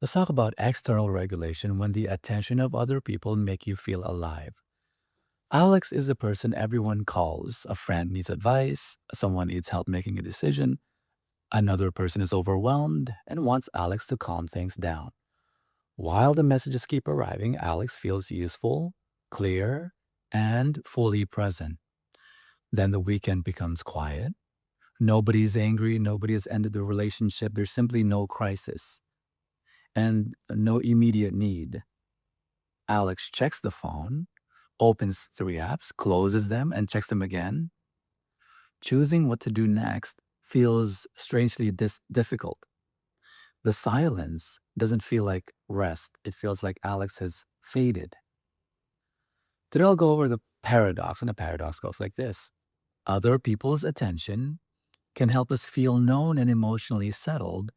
Let's talk about external regulation when the attention of other people make you feel alive. Alex is the person everyone calls. A friend needs advice, someone needs help making a decision, another person is overwhelmed and wants Alex to calm things down. While the messages keep arriving, Alex feels useful, clear, and fully present. Then the weekend becomes quiet. Nobody's angry, nobody has ended the relationship, there's simply no crisis and no immediate need. Alex checks the phone, opens 3 apps, closes them, and checks them again. Choosing what to do next feels strangely difficult. The silence doesn't feel like rest, it feels like Alex has faded. Today I'll go over the paradox, and the paradox goes like this. Other people's attention can help us feel known and emotionally settled.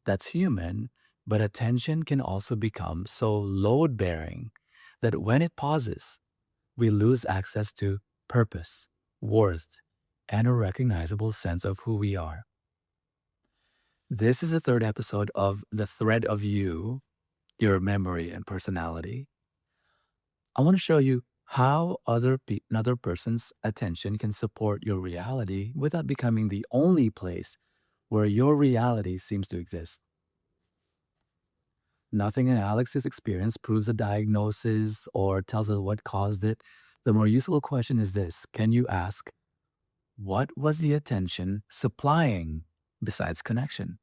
That's human, but attention can also become so load bearing that when it pauses, we lose access to purpose, worth, and a recognizable sense of who we are. This is the third episode of The Thread of You, Your Memory and Personality. I want to show you how another person's attention can support your reality without becoming the only place where your reality seems to exist. Nothing in Alex's experience proves a diagnosis or tells us what caused it. The more useful question is this. Can you ask, what was the attention supplying besides connection?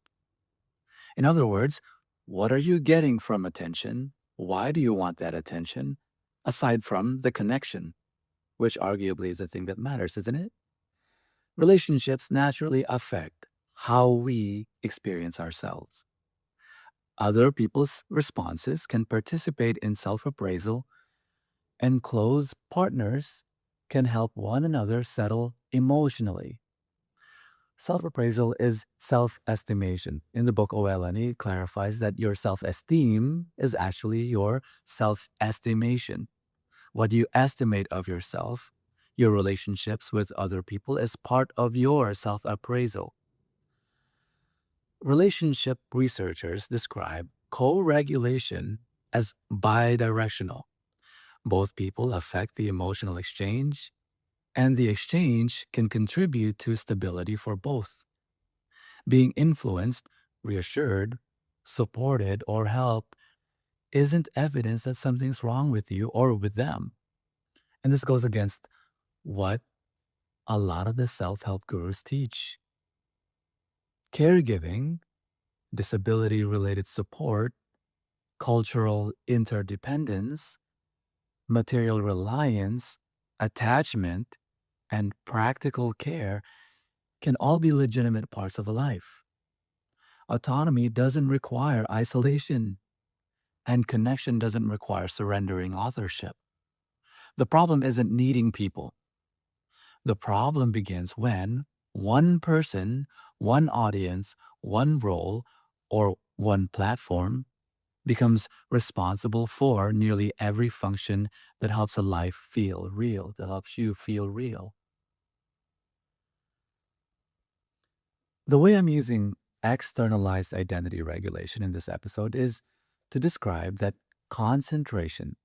In other words, what are you getting from attention? Why do you want that attention? Aside from the connection, which arguably is the thing that matters, isn't it? Relationships naturally affect how we experience ourselves. Other people's responses can participate in self appraisal, and close partners can help one another settle emotionally. Self appraisal is self estimation. In the book OLN, it clarifies that your self esteem is actually your self estimation. What you estimate of yourself, your relationships with other people, is part of your self appraisal. Relationship researchers describe co regulation as bidirectional. Both people affect the emotional exchange, and the exchange can contribute to stability for both. Being influenced, reassured, supported, or helped isn't evidence that something's wrong with you or with them. And this goes against what a lot of the self help gurus teach. Caregiving, disability related support, cultural interdependence, material reliance, attachment, and practical care can all be legitimate parts of a life. Autonomy doesn't require isolation, and connection doesn't require surrendering authorship. The problem isn't needing people. The problem begins when one person, one audience, one role, or one platform becomes responsible for nearly every function that helps a life feel real, that helps you feel real. The way I'm using externalized identity regulation in this episode is to describe that concentration,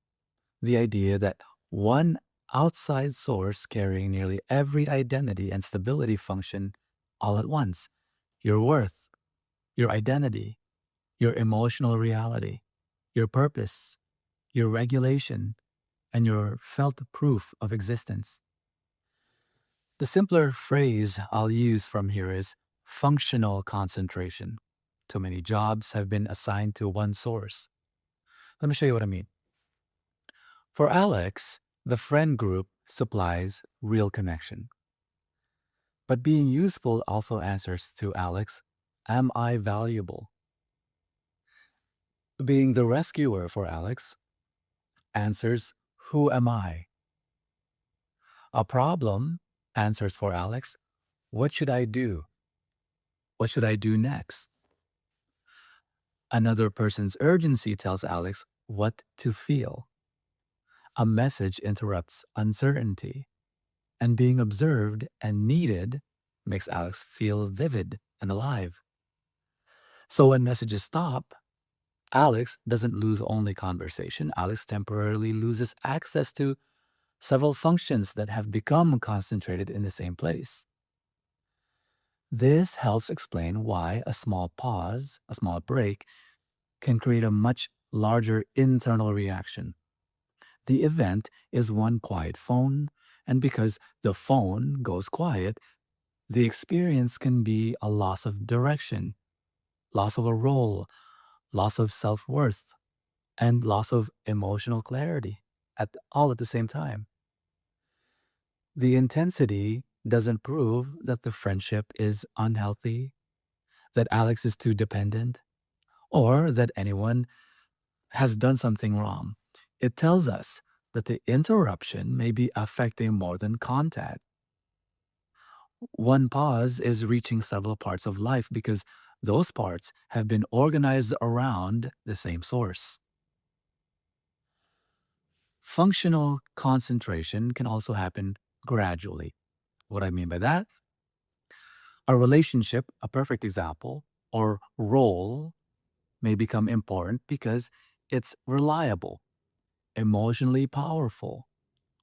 the idea that one outside source carrying nearly every identity and stability function all at once, your worth, your identity, your emotional reality, your purpose, your regulation, and your felt proof of existence. The simpler phrase I'll use from here is functional concentration. Too many jobs have been assigned to one source. Let me show you what I mean. For Alex, the friend group supplies real connection. But being useful also answers to Alex, am I valuable? Being the rescuer for Alex answers, who am I? A problem answers for Alex, what should I do? What should I do next? Another person's urgency tells Alex what to feel. A message interrupts uncertainty, and being observed and needed makes Alex feel vivid and alive. So when messages stop, Alex doesn't lose only conversation. Alex temporarily loses access to several functions that have become concentrated in the same place. This helps explain why a small pause, a small break, can create a much larger internal reaction. The event is one quiet phone, and because the phone goes quiet, the experience can be a loss of direction, loss of a role, loss of self worth, and loss of emotional clarity all at the same time. The intensity doesn't prove that the friendship is unhealthy, that Alex is too dependent, or that anyone has done something wrong. It tells us that the interruption may be affecting more than contact. One pause is reaching several parts of life because those parts have been organized around the same source. Functional concentration can also happen gradually. What I mean by that, a relationship, a perfect example, or role may become important because it's reliable, emotionally powerful,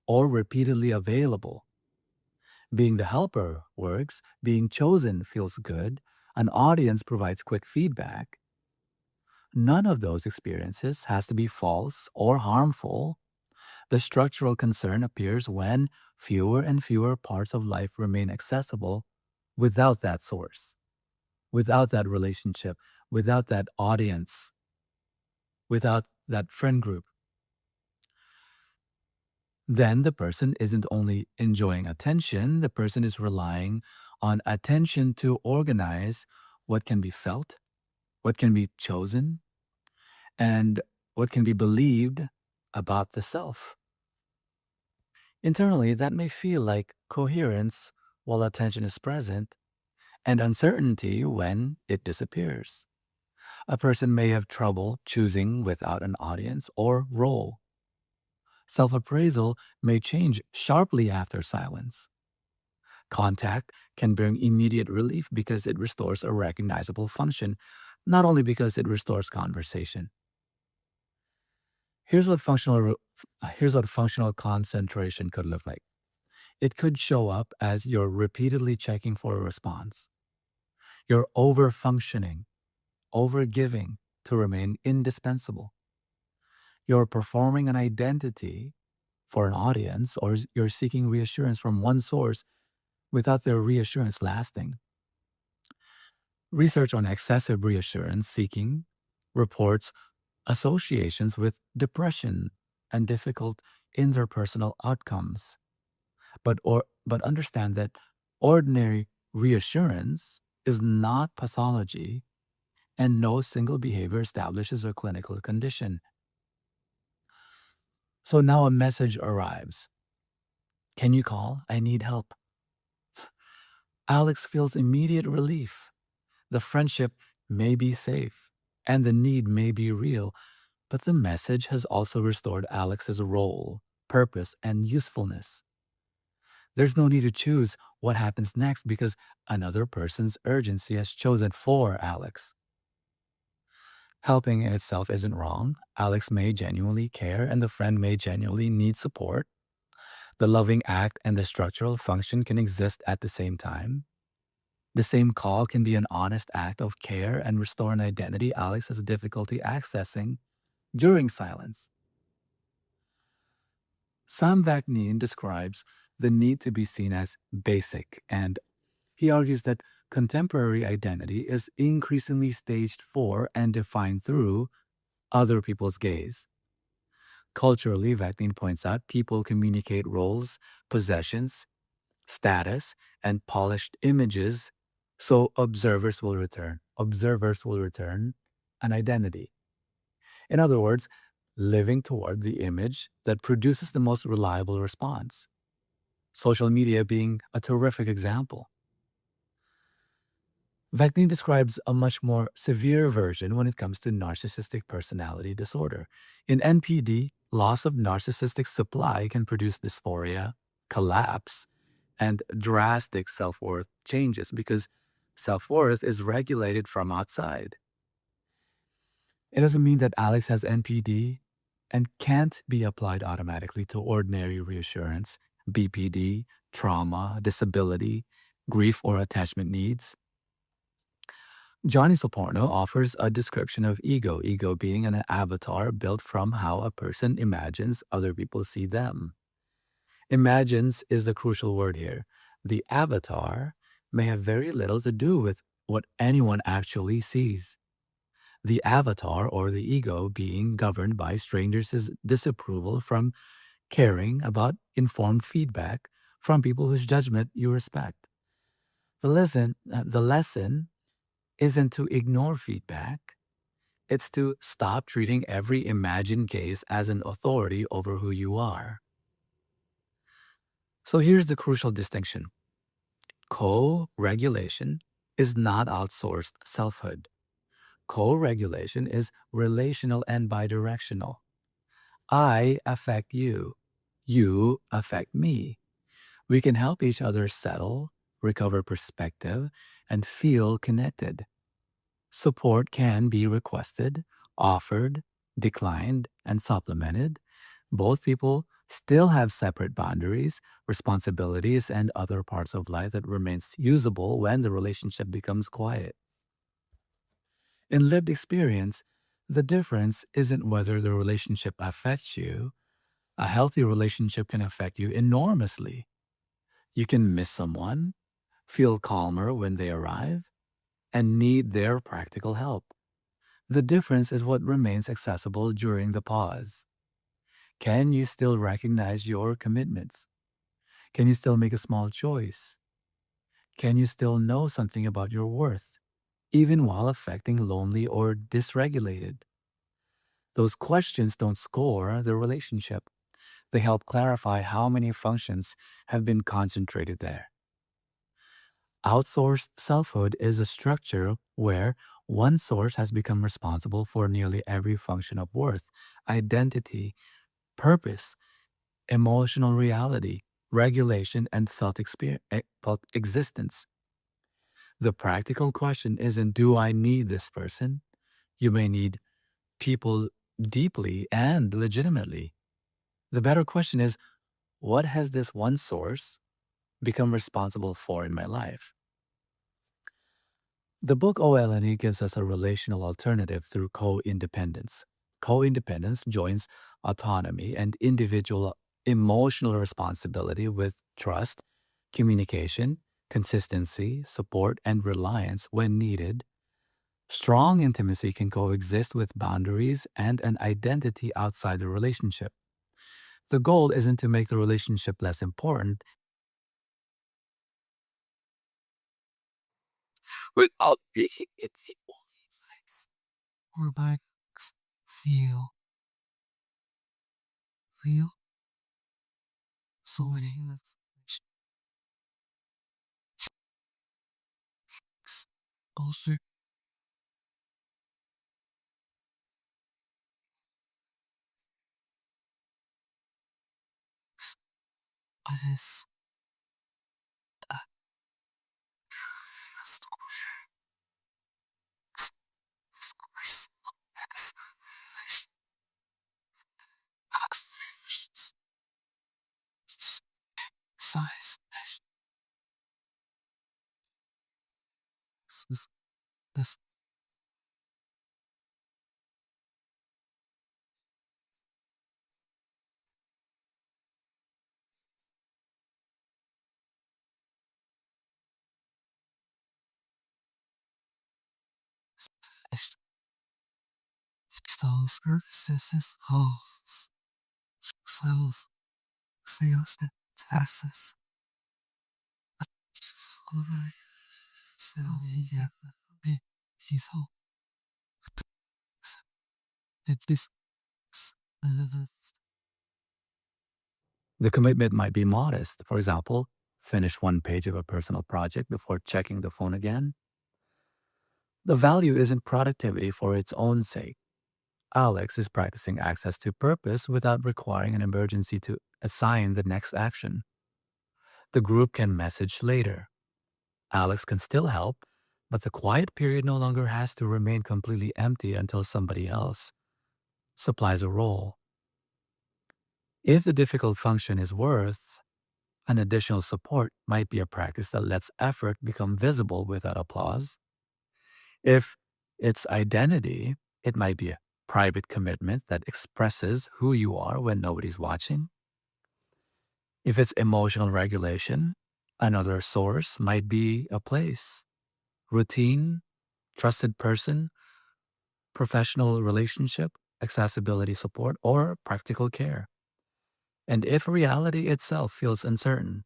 or repeatedly available. Being the helper works, being chosen feels good, an audience provides quick feedback. None of those experiences has to be false or harmful. The structural concern appears when fewer and fewer parts of life remain accessible without that source, without that relationship, without that audience, without that friend group. Then the person isn't only enjoying attention, the person is relying on attention to organize what can be felt, what can be chosen, and what can be believed about the self. Internally, that may feel like coherence while attention is present, and uncertainty when it disappears. A person may have trouble choosing without an audience or role. Self appraisal may change sharply after silence. Contact can bring immediate relief because it restores a recognizable function, not only because it restores conversation. Here's what here's what functional concentration could look like. It could show up as you're repeatedly checking for a response. You're over functioning, over giving to remain indispensable. You're performing an identity for an audience, or you're seeking reassurance from one source without their reassurance lasting. Research on excessive reassurance seeking reports associations with depression and difficult interpersonal outcomes. But understand that ordinary reassurance is not pathology, and no single behavior establishes a clinical condition. So now a message arrives. Can you call? I need help. Alex feels immediate relief. The friendship may be safe and the need may be real, but the message has also restored Alex's role, purpose, and usefulness. There's no need to choose what happens next because another person's urgency has chosen for Alex. Helping in itself isn't wrong. Alex may genuinely care and the friend may genuinely need support. The loving act and the structural function can exist at the same time. The same call can be an honest act of care and restore an identity Alex has difficulty accessing during silence. Sam Vaknin describes the need to be seen as basic, and he argues that contemporary identity is increasingly staged for and defined through other people's gaze. Culturally, Vaknin points out people communicate roles, possessions, status, and polished images, so observers will return an identity. In other words, living toward the image that produces the most reliable response. Social media being a terrific example. Vaknin describes a much more severe version when it comes to narcissistic personality disorder. In NPD, loss of narcissistic supply can produce dysphoria, collapse, and drastic self worth changes because self worth is regulated from outside. It doesn't mean that Alex has NPD and can't be applied automatically to ordinary reassurance, BPD, trauma, disability, grief, or attachment needs. Johnny Soporno offers a description of ego being an avatar built from how a person imagines other people see them. Imagines is the crucial word here. The avatar may have very little to do with what anyone actually sees. The avatar or the ego being governed by strangers' disapproval from caring about informed feedback from people whose judgment you respect. The lesson isn't to ignore feedback. It's to stop treating every imagined case as an authority over who you are. So here's the crucial distinction. Co-regulation is not outsourced selfhood. Co-regulation is relational and bidirectional. I affect you. You affect me. We can help each other settle, recover perspective, and feel connected. Support can be requested, offered, declined, and supplemented. Both people still have separate boundaries, responsibilities, and other parts of life that remains usable when the relationship becomes quiet. In lived experience, the difference isn't whether the relationship affects you. A healthy relationship can affect you enormously. You can miss someone, feel calmer when they arrive, and need their practical help. The difference is what remains accessible during the pause. Can you still recognize your commitments? Can you still make a small choice? Can you still know something about your worth, even while affecting lonely or dysregulated? Those questions don't score the relationship. They help clarify how many functions have been concentrated there. Outsourced selfhood is a structure where one source has become responsible for nearly every function of worth, identity, purpose, emotional reality, regulation, and felt existence. The practical question isn't, do I need this person? You may need people deeply and legitimately. The better question is, what has this one source become responsible for in my life? The book OLNE gives us a relational alternative through co-independence. Co-independence joins autonomy and individual emotional responsibility with trust, communication, consistency, support, and reliance when needed. Strong intimacy can coexist with boundaries and an identity outside the relationship. The goal isn't to make the relationship less important without making it the only place where bikes feel real. So many also as size. This cells services halls cells sales tasks he's all at this the commitment might be modest. For example, finish one page of a personal project before checking the phone again. The value isn't productivity for its own sake. Alex is practicing access to purpose without requiring an emergency to assign the next action. The group can message later. Alex can still help, But the quiet period no longer has to remain completely empty until somebody else supplies a role. If the difficult function is worth an additional support might be a practice that lets effort become visible without applause. If it's identity, it might be a private commitment that expresses who you are when nobody's watching. If it's emotional regulation, another source might be a place, routine, trusted person, professional relationship, accessibility support, or practical care. And if reality itself feels uncertain,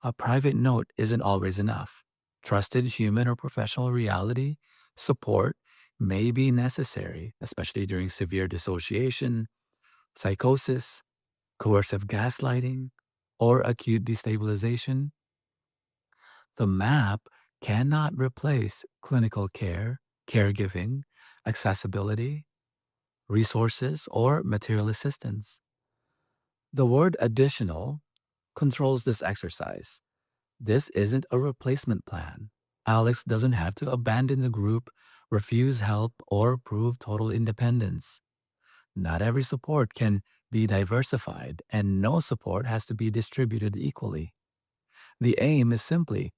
a private note isn't always enough. Trusted human or professional reality support may be necessary, especially during severe dissociation, psychosis, coercive gaslighting, or acute destabilization. The map cannot replace clinical care, caregiving, accessibility, resources, or material assistance. The word additional controls this exercise. This isn't a replacement plan. Alex doesn't have to abandon the group, refuse help, or prove total independence. Not every support can be diversified, and no support has to be distributed equally. The aim is simply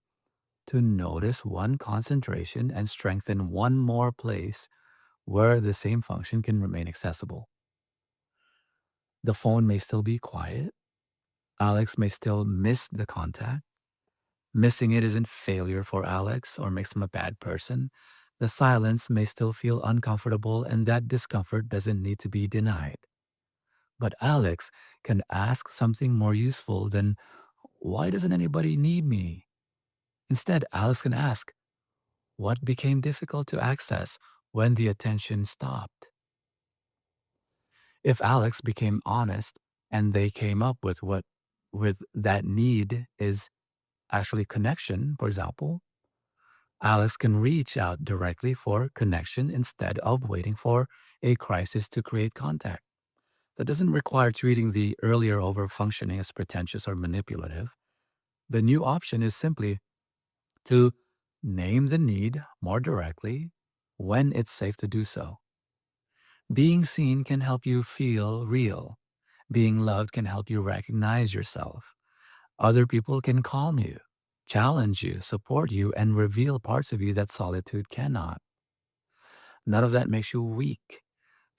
to notice one concentration and strengthen one more place where the same function can remain accessible. The phone may still be quiet. Alex may still miss the contact. Missing it isn't failure for Alex or makes him a bad person. The silence may still feel uncomfortable, and that discomfort doesn't need to be denied. But Alex can ask something more useful than, why doesn't anybody need me? Instead, Alex can ask, what became difficult to access when the attention stopped? If Alex became honest and they came up with what with that need is actually connection, for example, Alex can reach out directly for connection instead of waiting for a crisis to create contact. That doesn't require treating the earlier overfunctioning as pretentious or manipulative. The new option is simply to name the need more directly when it's safe to do so. Being seen can help you feel real. Being loved can help you recognize yourself. Other people can calm you, challenge you, support you, and reveal parts of you that solitude cannot. None of that makes you weak.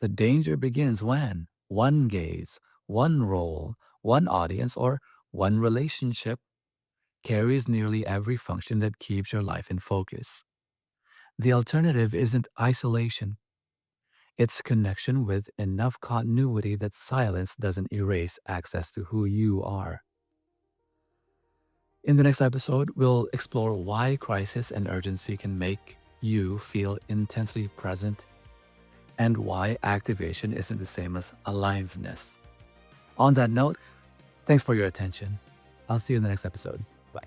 The danger begins when one gaze, one role, one audience, or one relationship carries nearly every function that keeps your life in focus. The alternative isn't isolation. It's connection with enough continuity that silence doesn't erase access to who you are. In the next episode, we'll explore why crisis and urgency can make you feel intensely present and why activation isn't the same as aliveness. On that note, thanks for your attention. I'll see you in the next episode. Bye.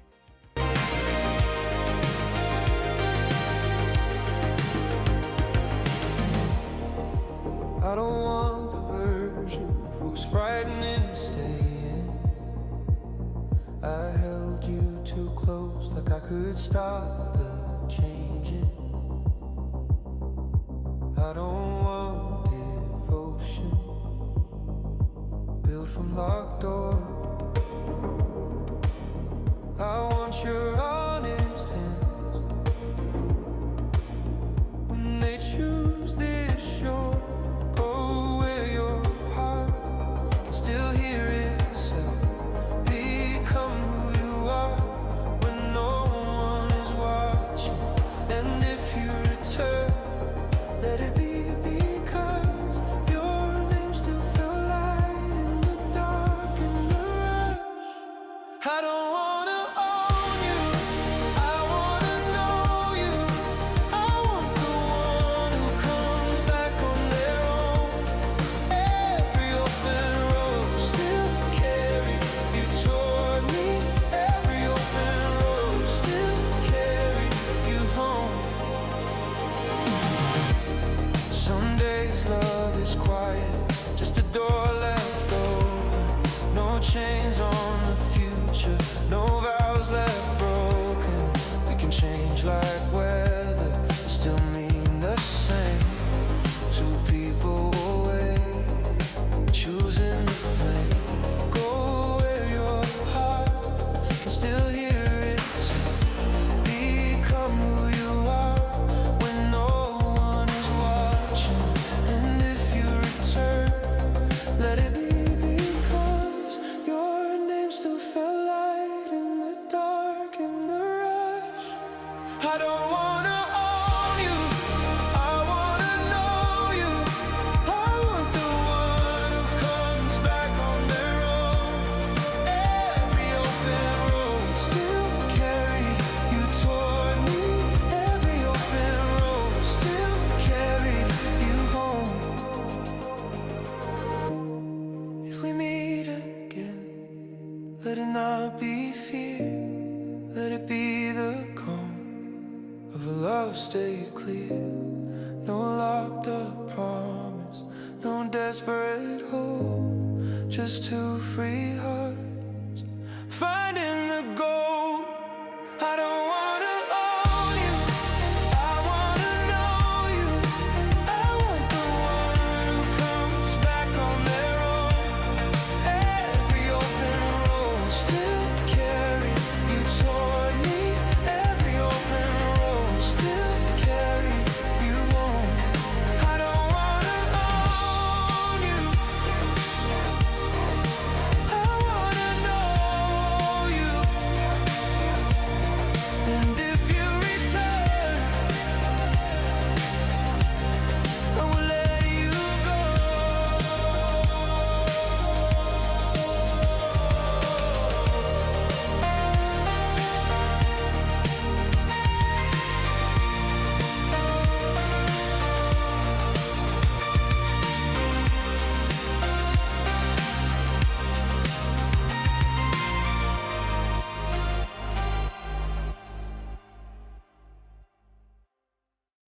I don't want the version who's frightening to stay in. I held you too close, like I could stop the changing. I don't want devotion built from locked doors. I want your honest hands when they choose this shore. Go where your heart can still hear itself. Become who you are when no one is watching. And if you return, let it be because your name still felt light in the dark and the rush. I don't wanna own you, I wanna know you. I want the one who comes back on their own. Every open road still carry you toward me. Every open road still carry you home. Some days love is quiet, just a door left open. No chains on the future, no vows left broken. We can change like weather. desperate hope just to free hearts.